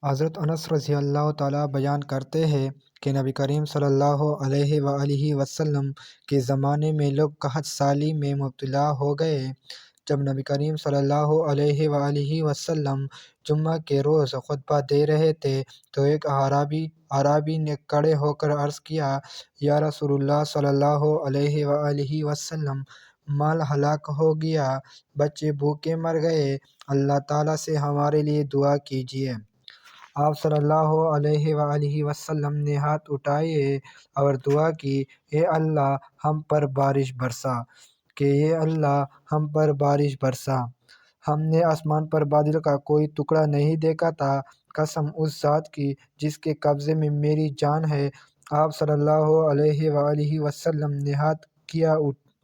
حضرت انس رضی اللہ تعالیٰ بیان کرتے ہیں کہ نبی کریم صلی اللہ علیہ وآلہ وسلم کے زمانے میں لوگ قحط سالی میں مبتلا ہو گئے۔ جب نبی کریم صلی اللہ علیہ وآلہ وسلم جمعہ کے روز خطبہ دے رہے تھے تو ایک اعرابی نے کھڑے ہو کر عرض کیا، یا رسول اللہ صلی اللہ علیہ وآلہ وسلم، مال ہلاک ہو گیا، بچے بھوکے مر گئے، اللہ تعالیٰ سے ہمارے لیے دعا کیجیے۔ آپ صلی اللہ علیہ وآلہ وسلم نے ہاتھ اٹھائے اور دعا کی، اے اللہ ہم پر بارش برسا، کہ اے اللہ ہم پر بارش برسا۔ ہم نے آسمان پر بادل کا کوئی ٹکڑا نہیں دیکھا تھا، قسم اس ذات کی جس کے قبضے میں میری جان ہے۔ آپ صلی اللہ علیہ وآلہ وسلم نے ہاتھ کیا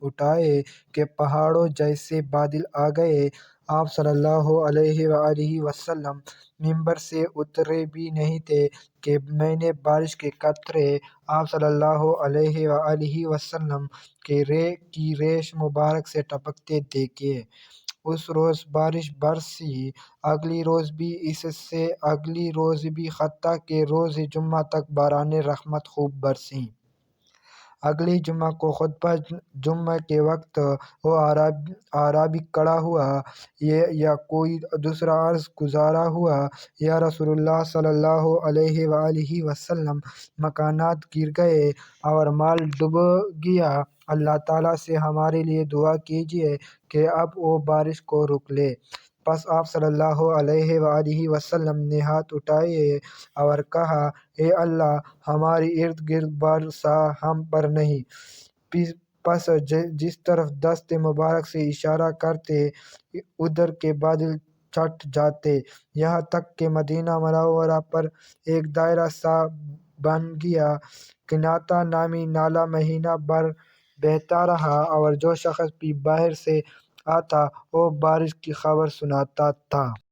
اٹھائے کہ پہاڑوں جیسے بادل آ گئے۔ آپ صلی اللہ علیہ وآلہ وسلم ممبر سے اترے بھی نہیں تھے کہ میں نے بارش کے قطرے آپ صلی اللہ علیہ وآلہ وسلم کی ریش مبارک سے ٹپکتے دیکھے۔ اس روز بارش برسی، اگلی روز بھی، اس سے اگلی روز بھی، حتیٰ کہ روز جمعہ تک باران رحمت خوب برسی۔ اگلی جمعہ کو خطبہ جمعہ کے وقت وہ اعرابی کھڑا ہوا یا کوئی دوسرا عرض گزار ہوا، یا رسول اللہ صلی اللہ علیہ وآلہ وسلم، مکانات گر گئے اور مال ڈوب گیا، اللہ تعالیٰ سے ہمارے لیے دعا کیجیے کہ اب وہ بارش کو روک لے۔ پس آپ صلی اللہ علیہ وآلہ وسلم نے ہاتھ اٹھائے اور کہا، اے اللہ ہمارے ارد گرد برسا، ہم پر نہیں۔ پس جس طرف دست مبارک سے اشارہ کرتے ادھر کے بادل چھٹ جاتے، یہاں تک کہ مدینہ منورہ پر ایک دائرہ سا بن گیا۔ قناطہ نامی نالہ مہینہ بھر بہتا رہا اور جو شخص بھی باہر سے آتا وہ بارش کی خبر سناتا تھا۔